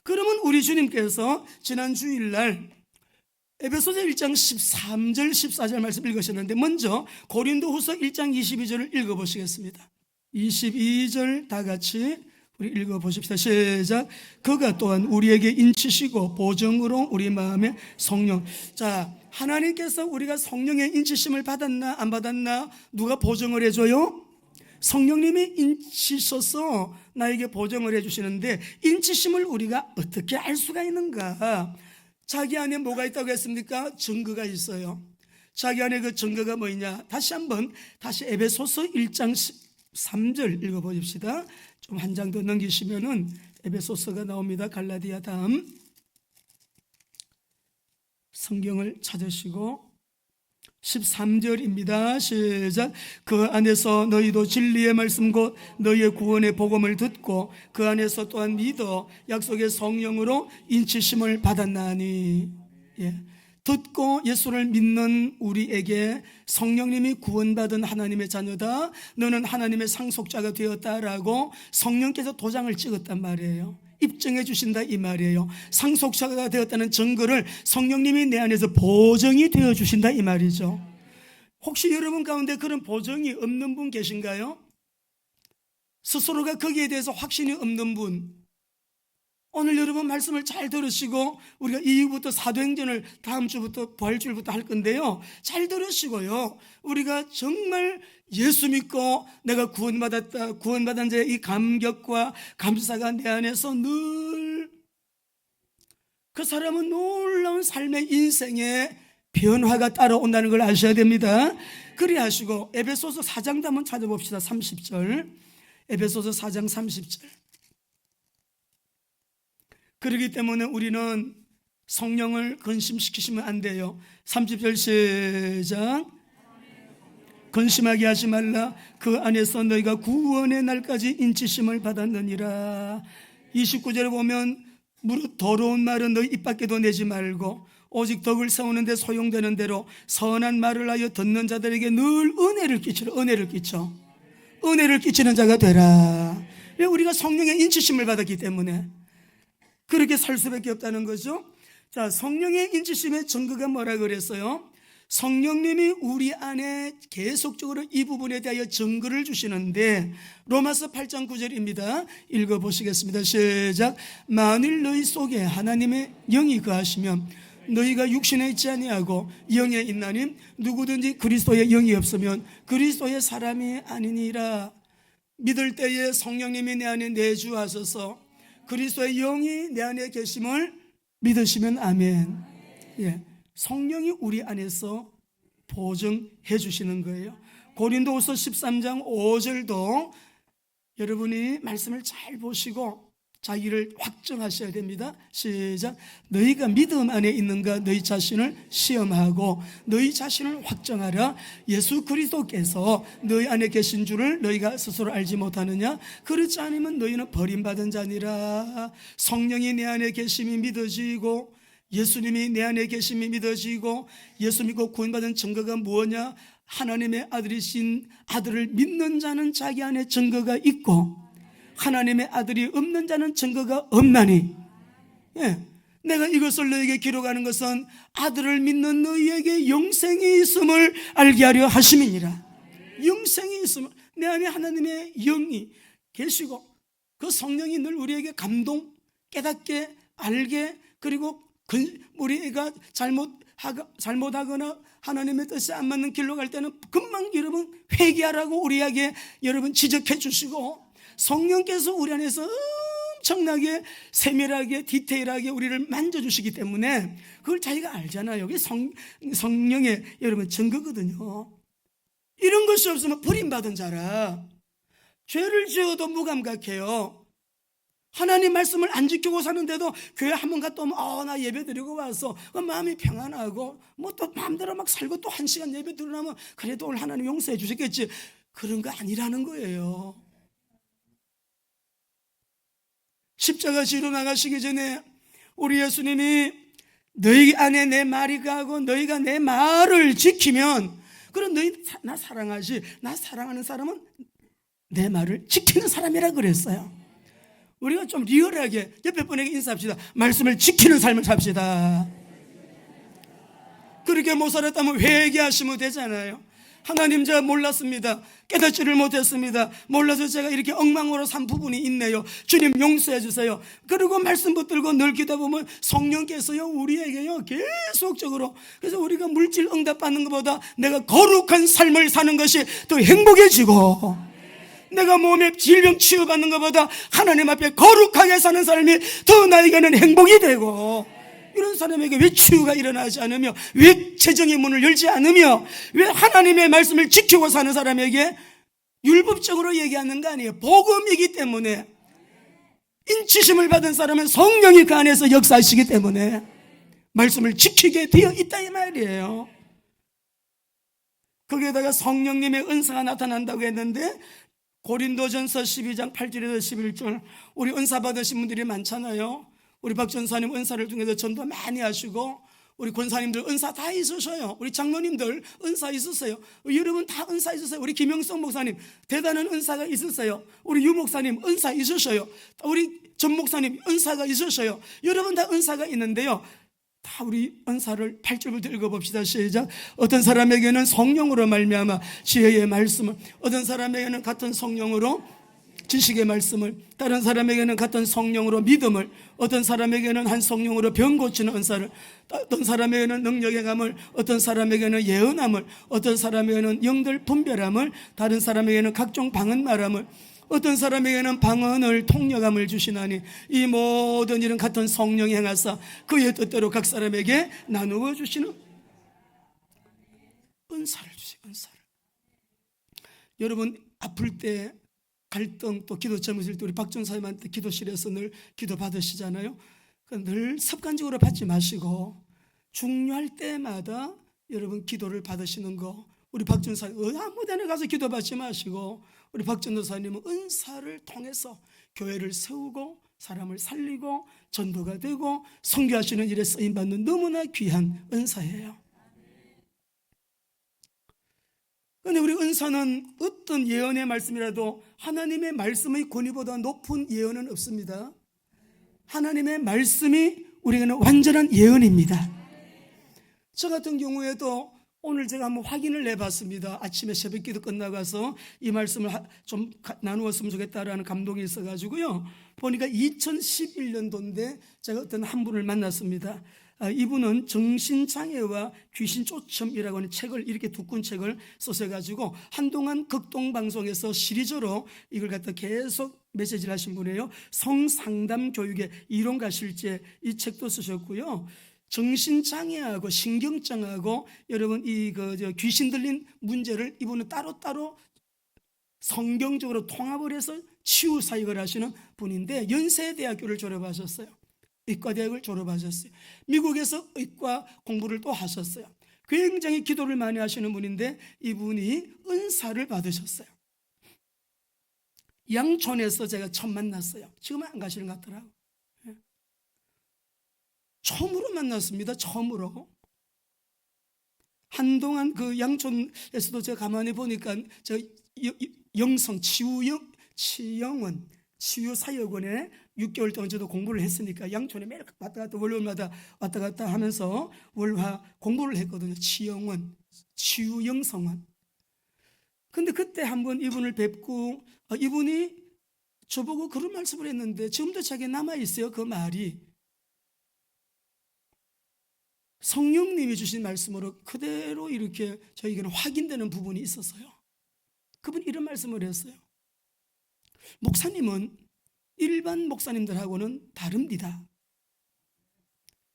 그러면 우리 주님께서 지난 주일날 에베소서 1장 13절 14절 말씀 읽으셨는데, 먼저 고린도후서 1장 22절을 읽어보시겠습니다. 22절 다 같이 우리 읽어보십시다. 시작. 그가 또한 우리에게 인치시고 보정으로 우리 마음에 성령. 자, 하나님께서 우리가 성령의 인치심을 받았나 안 받았나 누가 보정을 해줘요? 성령님이 인치셔서 나에게 보정을 해주시는데, 인치심을 우리가 어떻게 알 수가 있는가? 자기 안에 뭐가 있다고 했습니까? 증거가 있어요. 자기 안에 그 증거가 뭐냐? 다시 에베소서 1장 3절 읽어보십시다. 좀 한 장 더 넘기시면은 에베소서가 나옵니다. 갈라디아 다음 성경을 찾으시고 13절입니다. 시작. 그 안에서 너희도 진리의 말씀 곧 너희의 구원의 복음을 듣고 그 안에서 또한 믿어 약속의 성령으로 인치심을 받았나니. 예. 듣고 예수를 믿는 우리에게 성령님이 구원받은 하나님의 자녀다, 너는 하나님의 상속자가 되었다라고 성령께서 도장을 찍었단 말이에요. 입증해 주신다 이 말이에요. 상속자가 되었다는 증거를 성령님이 내 안에서 보증이 되어 주신다 이 말이죠. 혹시 여러분 가운데 그런 보증이 없는 분 계신가요? 스스로가 거기에 대해서 확신이 없는 분, 오늘 여러분 말씀을 잘 들으시고 우리가 이후부터 사도행전을 다음 주부터 부활주일부터 할 건데요, 잘 들으시고요, 우리가 정말 예수 믿고 내가 구원받았다, 구원받은 자의 이 감격과 감사가 내 안에서 늘 그 사람은 놀라운 삶의 인생의 변화가 따라온다는 걸 아셔야 됩니다. 그리 하시고 에베소서 4장 한번 찾아봅시다. 30절, 에베소서 4장 30절. 그렇기 때문에 우리는 성령을 근심시키시면 안 돼요. 30절 시작. 근심하게 하지 말라. 그 안에서 너희가 구원의 날까지 인치심을 받았느니라. 29절에 보면 무릇 더러운 말은 너희 입 밖에도 내지 말고 오직 덕을 세우는 데 소용되는 대로 선한 말을 하여 듣는 자들에게 늘 은혜를 끼치라. 은혜를 끼쳐. 은혜를 끼치는 자가 되라. 우리가 성령의 인치심을 받았기 때문에 그렇게 살 수밖에 없다는 거죠. 자, 성령의 인치심의 증거가 뭐라 그랬어요? 성령님이 우리 안에 계속적으로 이 부분에 대하여 증거를 주시는데, 로마서 8장 9절입니다. 읽어보시겠습니다. 시작. 만일 너희 속에 하나님의 영이 거하시면 너희가 육신에 있지 아니하고 영에 있나니 누구든지 그리스도의 영이 없으면 그리스도의 사람이 아니니라. 믿을 때에 성령님이 내 안에 내주하셔서 그리스도의 영이 내 안에 계심을 믿으시면 아멘. 예, 성령이 우리 안에서 보증해 주시는 거예요. 고린도후서 13장 5절도 여러분이 말씀을 잘 보시고 자기를 확정하셔야 됩니다. 시작. 너희가 믿음 안에 있는가 너희 자신을 시험하고 너희 자신을 확정하라. 예수 그리스도께서 너희 안에 계신 줄을 너희가 스스로 알지 못하느냐? 그렇지 않으면 너희는 버림받은 자니라. 성령이 내 안에 계심이 믿어지고 예수님이 내 안에 계심이 믿어지고 예수 믿고 구원받은 증거가 뭐냐? 하나님의 아들이신 아들을 믿는 자는 자기 안에 증거가 있고 하나님의 아들이 없는 자는 증거가 없나니. 예, 내가 이것을 너에게 기록하는 것은 아들을 믿는 너희에게 영생이 있음을 알게 하려 하심이니라. 영생이 있음을, 내 안에 하나님의 영이 계시고 그 성령이 늘 우리에게 감동, 깨닫게, 알게, 그리고 우리가 잘못하거나 하나님의 뜻에 안 맞는 길로 갈 때는 금방 여러분 회개하라고 우리에게 여러분 지적해 주시고, 성령께서 우리 안에서 엄청나게 세밀하게 디테일하게 우리를 만져주시기 때문에 그걸 자기가 알잖아요. 이게 성령의 여러분 증거거든요. 이런 것이 없으면 버림받은 자라. 죄를 지어도 무감각해요. 하나님 말씀을 안 지키고 사는데도 교회 한 번 갔다 오면 나 예배 드리고 와서 마음이 평안하고 뭐 또 마음대로 막 살고 또 1시간 예배 드리려면 그래도 오늘 하나님 용서해 주셨겠지. 그런 거 아니라는 거예요. 십자가 지로 나가시기 전에 우리 예수님이 너희 안에 내 말이 가고 너희가 내 말을 지키면 그럼 너희 나 사랑하지. 나 사랑하는 사람은 내 말을 지키는 사람이라 그랬어요. 우리가 좀 리얼하게 옆에 분에게 인사합시다. 말씀을 지키는 삶을 삽시다. 그렇게 못 살았다면 회개하시면 되잖아요. 하나님, 제가 몰랐습니다. 깨닫지를 못했습니다. 몰라서 제가 이렇게 엉망으로 산 부분이 있네요. 주님 용서해 주세요. 그리고 말씀 붙들고 늘 기도보면 성령께서요 우리에게요 계속적으로, 그래서 우리가 물질 응답받는 것보다 내가 거룩한 삶을 사는 것이 더 행복해지고, 내가 몸에 질병 치유받는 것보다 하나님 앞에 거룩하게 사는 삶이 더 나에게는 행복이 되고, 이런 사람에게 왜 치유가 일어나지 않으며, 왜 재정의 문을 열지 않으며, 왜 하나님의 말씀을 지키고 사는 사람에게 율법적으로 얘기하는 거 아니에요. 복음이기 때문에. 인치심을 받은 사람은 성령이 그 안에서 역사하시기 때문에 말씀을 지키게 되어 있다 이 말이에요. 거기에다가 성령님의 은사가 나타난다고 했는데 고린도전서 12장 8절에서 11절, 우리 은사 받으신 분들이 많잖아요. 우리 박 전사님 은사를 통해서 전도 많이 하시고, 우리 권사님들 은사 다 있으셔요. 우리 장로님들 은사 있으세요. 여러분 다 은사 있으세요. 우리 김영성 목사님 대단한 은사가 있으세요. 우리 유 목사님 은사 있으셔요. 우리 전 목사님 은사가 있으셔요. 여러분 다 은사가 있는데요, 다 우리 은사를 8절부터 읽어봅시다. 시작. 어떤 사람에게는 성령으로 말미암아 지혜의 말씀을, 어떤 사람에게는 같은 성령으로 지식의 말씀을, 다른 사람에게는 같은 성령으로 믿음을, 어떤 사람에게는 한 성령으로 병 고치는 은사를, 어떤 사람에게는 능력의 감을, 어떤 사람에게는 예언함을, 어떤 사람에게는 영들 분별함을, 다른 사람에게는 각종 방언 말함을, 어떤 사람에게는 방언을 통역함을 주시나니 이 모든 일은 같은 성령이 행하사 그의 뜻대로 각 사람에게 나누어 주시는 은사를 주세요. 은사를. 여러분 아플 때, 갈등, 또 기도 점있을 때 우리 박 전사님한테 기도실에서 늘 기도 받으시잖아요. 늘 습관적으로 받지 마시고 중요할 때마다 여러분 기도를 받으시는 거, 우리 박 전사님 아무 데나 가서 기도 받지 마시고 우리 박 전도사님은 은사를 통해서 교회를 세우고 사람을 살리고 전도가 되고 선교하시는 일에 쓰임받는 너무나 귀한 은사예요. 그런데 우리 은사는 어떤 예언의 말씀이라도 하나님의 말씀의 권위보다 높은 예언은 없습니다. 하나님의 말씀이 우리에게는 완전한 예언입니다. 저 같은 경우에도 오늘 제가 한번 확인을 해봤습니다. 아침에 새벽기도 끝나가서 이 말씀을 좀 나누었으면 좋겠다라는 감동이 있어가지고요, 보니까 2011년도인데 제가 어떤 한 분을 만났습니다. 이분은 정신장애와 귀신쫓음이라고 하는 책을, 이렇게 두꺼운 책을 쓰셔가지고 한동안 극동방송에서 시리즈로 이걸 갖다 계속 메시지를 하신 분이에요. 성상담 교육의 이론과 실제, 이 책도 쓰셨고요. 정신장애하고 신경증하고 여러분 귀신 들린 문제를 이분은 따로따로 성경적으로 통합을 해서 치유 사역을 하시는 분인데, 연세대학교를 졸업하셨어요. 의과대학을 졸업하셨어요. 미국에서 의과 공부를 또 하셨어요. 굉장히 기도를 많이 하시는 분인데 이분이 은사를 받으셨어요. 양촌에서 제가 처음 만났어요. 지금은 안 가시는 것 같더라고요. 처음으로 만났습니다. 처음으로. 한동안 그 양촌에서도 제가 가만히 보니까 제가 영성 치유원 치유사역원에 6개월 동안 저도 공부를 했으니까 양촌에 매일 왔다 갔다 월요일마다 왔다 갔다 하면서 월화 공부를 했거든요. 치유영성원. 근데 그때 한번 이분을 뵙고 이분이 저보고 그런 말씀을 했는데 지금도 제게 남아있어요. 그 말이 성령님이 주신 말씀으로 그대로 이렇게 저에게는 확인되는 부분이 있었어요. 그분이 이런 말씀을 했어요. 목사님은 일반 목사님들하고는 다릅니다.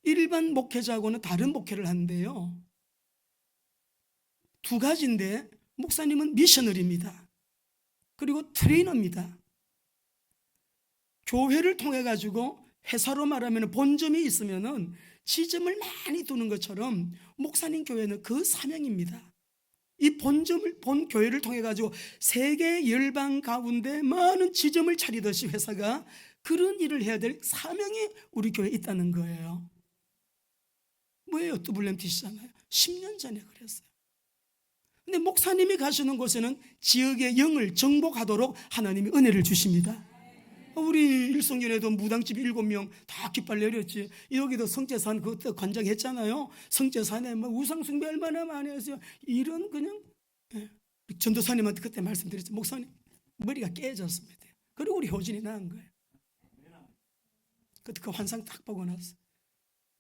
일반 목회자하고는 다른 목회를 하는데요, 두 가지인데 목사님은 미셔널입니다. 그리고 트레이너입니다. 교회를 통해 가지고 회사로 말하면 본점이 있으면은 지점을 많이 두는 것처럼 목사님 교회는 그 사명입니다. 이 본 교회를 통해 가지고 세계 열방 가운데 많은 지점을 차리듯이 회사가 그런 일을 해야 될 사명이 우리 교회에 있다는 거예요. 뭐예요? WMTC잖아요. 10년 전에 그랬어요. 근데 목사님이 가시는 곳에는 지역의 영을 정복하도록 하나님이 은혜를 주십니다. 우리 일성전에도 무당집 7명 다 깃발 내렸지. 여기도 성제산 그때 관장했잖아요. 성제산에 뭐 우상숭배 얼마나 많이 했어요. 이런 그냥 전도사님한테 그때 말씀드렸죠. 목사님 머리가 깨졌습니다. 그리고 우리 효진이 나은 거예요. 그때 그 환상 딱 보고 나서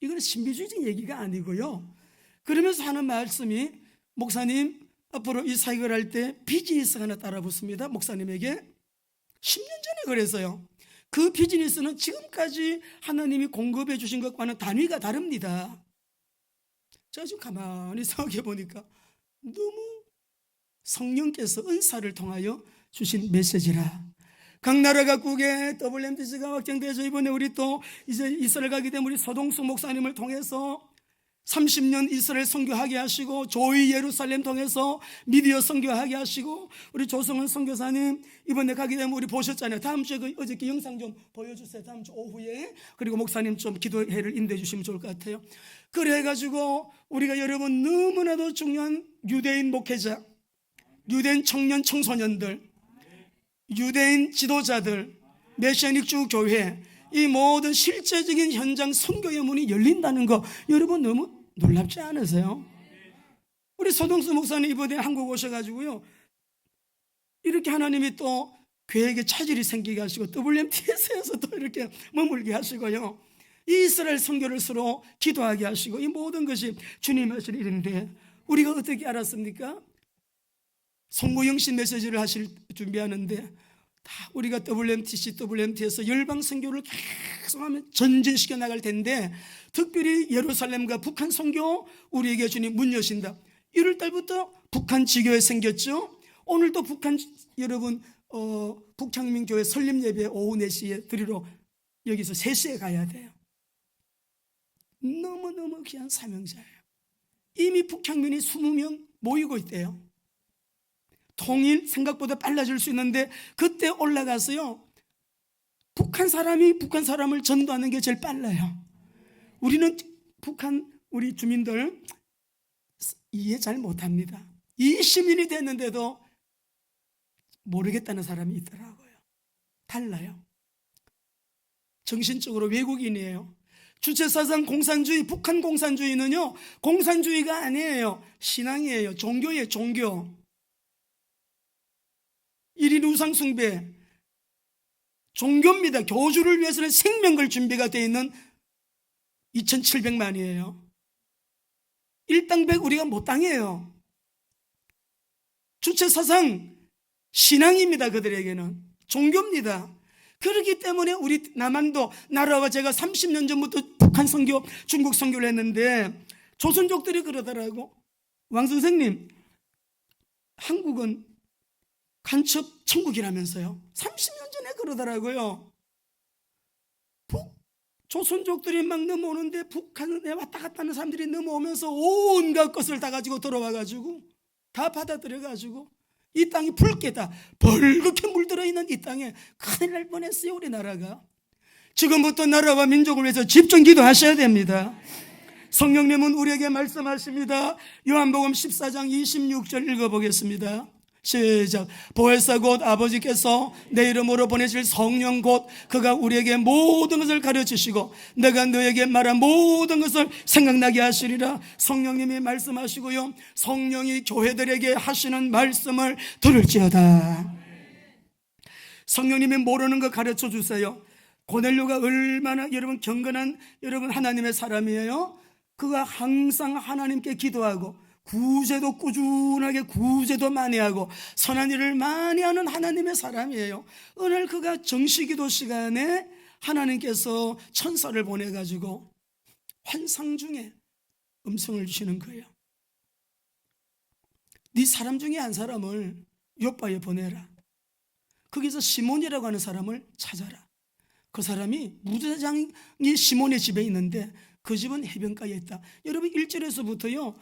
이거는 신비주의적 얘기가 아니고요. 그러면서 하는 말씀이 목사님 앞으로 이 사역을 할 때 비즈니스가 하나 따라 붙습니다. 목사님에게 10년 전에 그래서요. 그 비즈니스는 지금까지 하나님이 공급해 주신 것과는 단위가 다릅니다. 제가 지금 가만히 생각해 보니까 너무 성령께서 은사를 통하여 주신 메시지라. 각 나라 각국에 WMTC가 확장돼서 이번에 우리 또 이제 이스라엘 가게 되면 우리 서동수 목사님을 통해서 30년 이스라엘 선교하게 하시고 조이 예루살렘 통해서 미디어 선교하게 하시고 우리 조성은 선교사님 이번에 가게 되면 우리 보셨잖아요. 다음 주에 어저께 영상 좀 보여주세요. 다음 주 오후에. 그리고 목사님 좀 기도회를 인도해 주시면 좋을 것 같아요. 그래가지고 우리가 여러분 너무나도 중요한 유대인 목회자, 유대인 청년 청소년들, 유대인 지도자들, 메시아닉 교회 이 모든 실제적인 현장 선교의 문이 열린다는 거 여러분 너무 놀랍지 않으세요? 우리 서동수 목사님 이번에 한국 오셔가지고요 이렇게 하나님이 또 교회에 차질이 생기게 하시고 WMTS에서 또 이렇게 머물게 하시고요 이 이스라엘 선교를 서로 기도하게 하시고 이 모든 것이 주님 하실 일인데 우리가 어떻게 알았습니까? 송구영신 메시지를 하실 준비하는데 다 우리가 WMT에서 열방 선교를 계속하면 전진시켜 나갈 텐데 특별히 예루살렘과 북한 선교 우리에게 주님 문 여신다. 1월 달부터 북한 지교회 생겼죠. 오늘도 북한 여러분 북창민교회 설립예배 오후 4시에 드리러 여기서 3시에 가야 돼요. 너무너무 귀한 사명자예요. 이미 북창민이 20명 모이고 있대요. 통일 생각보다 빨라질 수 있는데 그때 올라가서요 북한 사람이 북한 사람을 전도하는 게 제일 빨라요. 우리는 북한 우리 주민들 이해 잘 못합니다. 20년이 됐는데도 모르겠다는 사람이 있더라고요. 달라요. 정신적으로 외국인이에요. 주체사상 공산주의, 북한 공산주의는요 공산주의가 아니에요. 신앙이에요. 종교예요. 종교. 1인 우상숭배 종교입니다. 교주를 위해서는 생명 걸 준비가 되어 있는 2700만이에요. 일당백 우리가 못 당해요. 주체사상 신앙입니다. 그들에게는 종교입니다. 그렇기 때문에 우리 남한도 나라와 제가 30년 전부터 북한 선교, 중국 선교를 했는데 조선족들이 그러더라고. 왕 선생님 한국은 간첩 천국이라면서요. 30년 전에 그러더라고요. 조선족들이 막 넘어오는데 북한에 왔다 갔다 하는 사람들이 넘어오면서 온갖 것을 다 가지고 들어와가지고 다 받아들여가지고 이 땅이 붉게다 벌겋게 물들어 있는 이 땅에 큰일 날 뻔했어요. 우리나라가. 지금부터 나라와 민족을 위해서 집중 기도하셔야 됩니다. 성령님은 우리에게 말씀하십니다. 요한복음 14장 26절 읽어보겠습니다. 시작. 보혜사 곧 아버지께서 내 이름으로 보내실 성령 곧 그가 우리에게 모든 것을 가르치시고 내가 너에게 말한 모든 것을 생각나게 하시리라. 성령님이 말씀하시고요 성령이 교회들에게 하시는 말씀을 들을지어다. 성령님이 모르는 거 가르쳐 주세요. 고넬료가 얼마나 여러분 경건한 여러분 하나님의 사람이에요. 그가 항상 하나님께 기도하고 구제도 꾸준하게 구제도 많이 하고 선한 일을 많이 하는 하나님의 사람이에요. 오늘 그가 정시기도 시간에 하나님께서 천사를 보내가지고 환상 중에 음성을 주시는 거예요. 네 사람 중에 한 사람을 요바에 보내라. 거기서 시몬이라고 하는 사람을 찾아라. 그 사람이 무두장이 시몬의 집에 있는데 그 집은 해변가에 있다. 여러분 1절에서부터요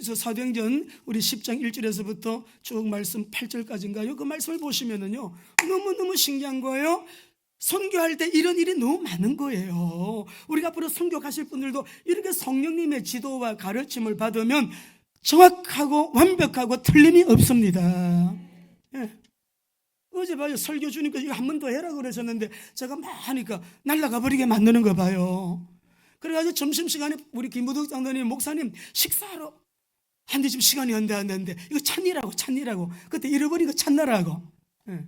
저 사도행전 우리 10장 1절에서부터 쭉 말씀 8절까지인가요? 그 말씀을 보시면은요 너무너무 신기한 거예요. 선교할 때 이런 일이 너무 많은 거예요. 우리가 앞으로 선교 가실 분들도 이렇게 성령님의 지도와 가르침을 받으면 정확하고 완벽하고 틀림이 없습니다. 예. 어제 봐요. 설교 주니까 이거 한 번 더 해라 그러셨는데 제가 막 하니까 날아가 버리게 만드는 거 봐요. 그래가지고 점심시간에 우리 김부덕 장로님 목사님 식사하러 한대 집 시간이 안 되는데 이거 찾니라고 그때 잃어버린 거 찾느라고. 예.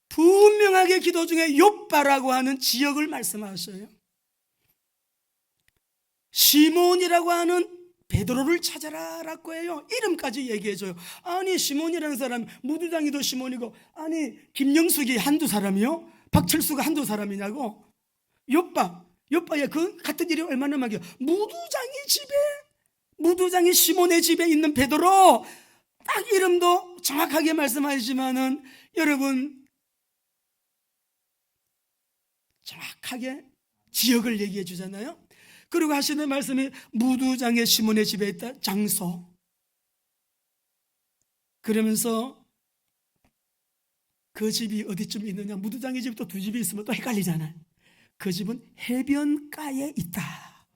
분명하게 기도 중에 욥바라고 하는 지역을 말씀하셔요. 시몬이라고 하는 베드로를 찾아라라고 해요. 이름까지 얘기해줘요. 아니 시몬이라는 사람 무두장이도 시몬이고 무두장이 김영숙이 한두 사람이요? 박철수가 한두 사람이냐고. 욥바에 그 같은 일이 얼마나 많아요. 무두장이 시몬의 집에 있는 베드로 딱 이름도 정확하게 말씀하시지만은 여러분 정확하게 지역을 얘기해 주잖아요. 그리고 하시는 말씀이 무두장의 시몬의 집에 있다. 장소. 그러면서 그 집이 어디쯤 있느냐. 무두장의 집도 두 집이 있으면 또 헷갈리잖아요. 그 집은 해변가에 있다.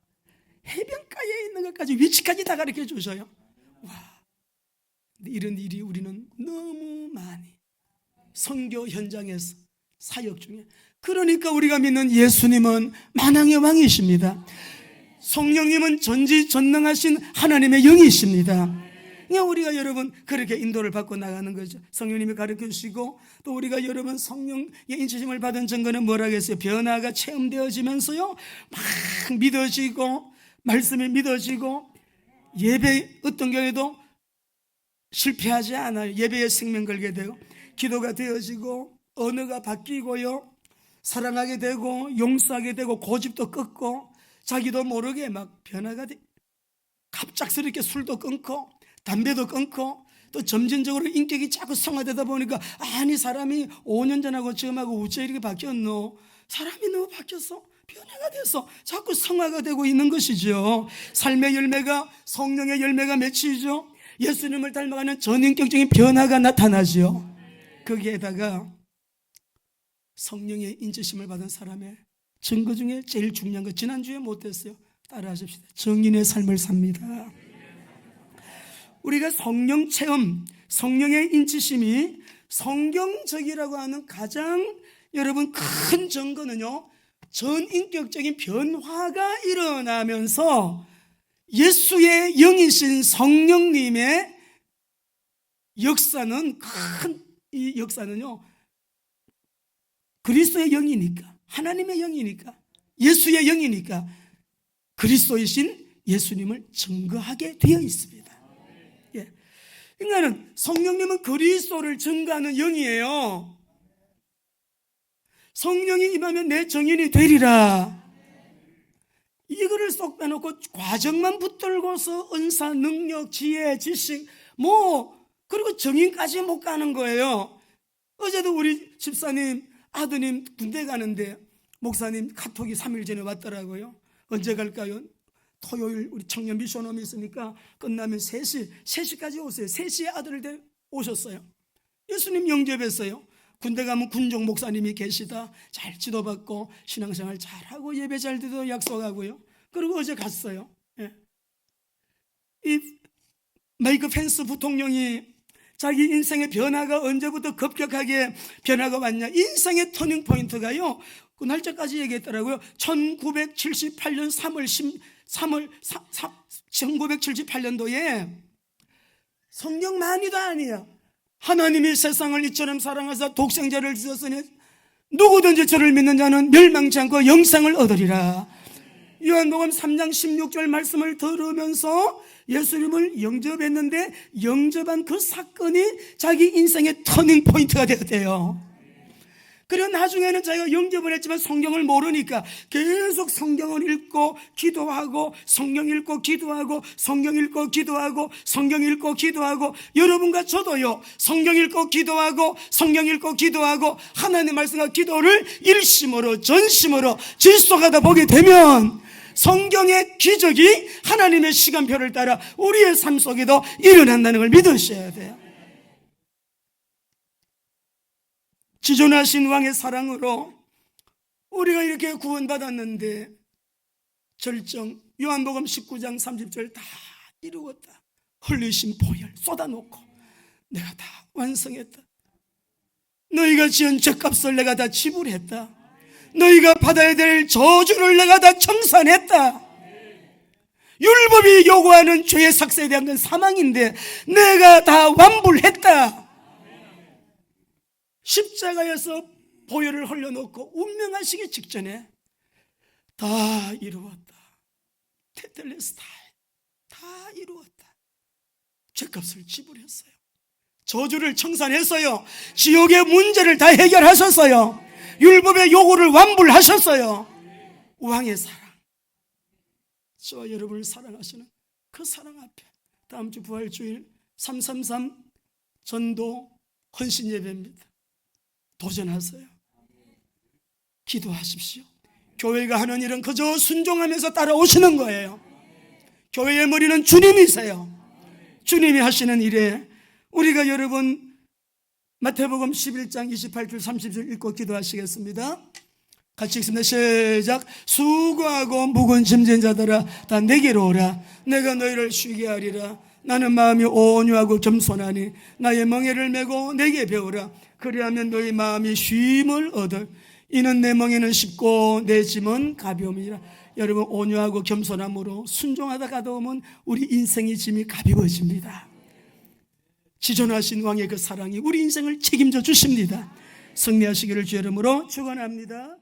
해변가에 있는 것까지 위치까지 다 가르쳐 주셔요. 와, 이런 일이 우리는 너무 많이 선교 현장에서 사역 중에. 그러니까 우리가 믿는 예수님은 만왕의 왕이십니다. 성령님은 전지전능하신 하나님의 영이십니다. 그냥 우리가 여러분 그렇게 인도를 받고 나가는 거죠. 성령님이 가르쳐 주시고 또 우리가 여러분 성령의 인치심을 받은 증거는 뭐라겠어요? 변화가 체험되어지면서요 막 믿어지고 말씀이 믿어지고 예배 어떤 경우에도 실패하지 않아요. 예배에 생명 걸게 되고 기도가 되어지고 언어가 바뀌고요 사랑하게 되고 용서하게 되고 고집도 끊고 자기도 모르게 막 변화가 돼. 갑작스럽게 술도 끊고 담배도 끊고 또 점진적으로 인격이 자꾸 성화되다 보니까 아니 사람이 5년 전하고 지금하고 어째 이렇게 바뀌었노? 사람이 너무 바뀌었어. 변화가 돼서 자꾸 성화가 되고 있는 것이죠. 삶의 열매가 성령의 열매가 맺히죠. 예수님을 닮아가는 전인격적인 변화가 나타나죠. 거기에다가 성령의 인치심을 받은 사람의 증거 중에 제일 중요한 거 지난주에 못했어요. 따라하십시다. 정인의 삶을 삽니다. 우리가 성령 체험, 성령의 인치심이 성경적이라고 하는 가장 여러분 큰 증거는요 전인격적인 변화가 일어나면서 예수의 영이신 성령님의 역사는 이 역사는요 그리스도의 영이니까 하나님의 영이니까 예수의 영이니까 그리스도이신 예수님을 증거하게 되어 있습니다. 예. 그러니까 성령님은 그리스도를 증거하는 영이에요. 성령이 임하면 내 정인이 되리라. 이거를 쏙 빼놓고 과정만 붙들고서 은사, 능력, 지혜, 지식 그리고 정인까지 못 가는 거예요. 어제도 우리 집사님 아드님 군대 가는데 목사님 카톡이 3일 전에 왔더라고요. 언제 갈까요? 토요일 우리 청년 미션홈이 있으니까 끝나면 3시까지 오세요. 3시에 아들을 오셨어요. 예수님 영접했어요. 군대 가면 군종 목사님이 계시다. 잘 지도받고 신앙생활 잘하고 예배 잘 드리도록 약속하고요. 그리고 어제 갔어요. 예. 이 마이크 펜스 부통령이 자기 인생의 변화가 언제부터 급격하게 변화가 왔냐. 인생의 터닝 포인트가요. 그 날짜까지 얘기했더라고요. 1978년 1978년도에 성령만이도 아니야. 하나님이 세상을 이처럼 사랑하사 독생자를 주셨으니 누구든지 저를 믿는 자는 멸망치 않고 영생을 얻으리라. 요한복음 3장 16절 말씀을 들으면서 예수님을 영접했는데 영접한 그 사건이 자기 인생의 터닝 포인트가 되었대요. 그리고 나중에는 자기가 영접을 했지만 성경을 모르니까 계속 성경을 읽고 기도하고 성경 읽고 기도하고 성경 읽고 기도하고 성경 읽고 기도하고, 여러분과 저도요 성경 읽고 기도하고 성경 읽고 기도하고 하나님의 말씀과 기도를 일심으로 전심으로 질속하다 보게 되면 성경의 기적이 하나님의 시간표를 따라 우리의 삶 속에도 일어난다는 걸 믿으셔야 돼요. 지존하신 왕의 사랑으로 우리가 이렇게 구원받았는데 절정, 요한복음 19장 30절 다 이루었다. 흘리신 보혈 쏟아놓고 내가 다 완성했다. 너희가 지은 죄값을 내가 다 지불했다. 너희가 받아야 될 저주를 내가 다 청산했다. 율법이 요구하는 죄의 삭세에 대한 건 사망인데 내가 다 완불했다. 십자가에서 보혈을 흘려놓고 운명하시기 직전에 다 이루었다. 테텔레스타이 다 이루었다. 죄값을 지불했어요. 저주를 청산했어요. 지옥의 문제를 다 해결하셨어요. 율법의 요구를 완불하셨어요. 왕의 사랑, 저와 여러분을 사랑하시는 그 사랑 앞에 다음 주 부활주일 333 전도 헌신 예배입니다. 도전하세요. 기도하십시오. 교회가 하는 일은 그저 순종하면서 따라오시는 거예요. 교회의 머리는 주님이세요. 주님이 하시는 일에 우리가 여러분 마태복음 11장 28절 30절 읽고 기도하시겠습니다. 같이 읽습니다. 시작. 수고하고 무거운 짐진 자들아 다 내게로 오라. 내가 너희를 쉬게 하리라. 나는 마음이 온유하고 겸손하니 나의 멍에를 메고 내게 배우라. 그리하면 너희 마음이 쉼을 얻을. 이는 내 멍에는 쉽고 내 짐은 가벼움이라. 여러분, 온유하고 겸손함으로 순종하다 가다 보면 우리 인생의 짐이 가벼워집니다. 지존하신 왕의 그 사랑이 우리 인생을 책임져 주십니다. 승리하시기를 주의 이름으로 축원합니다.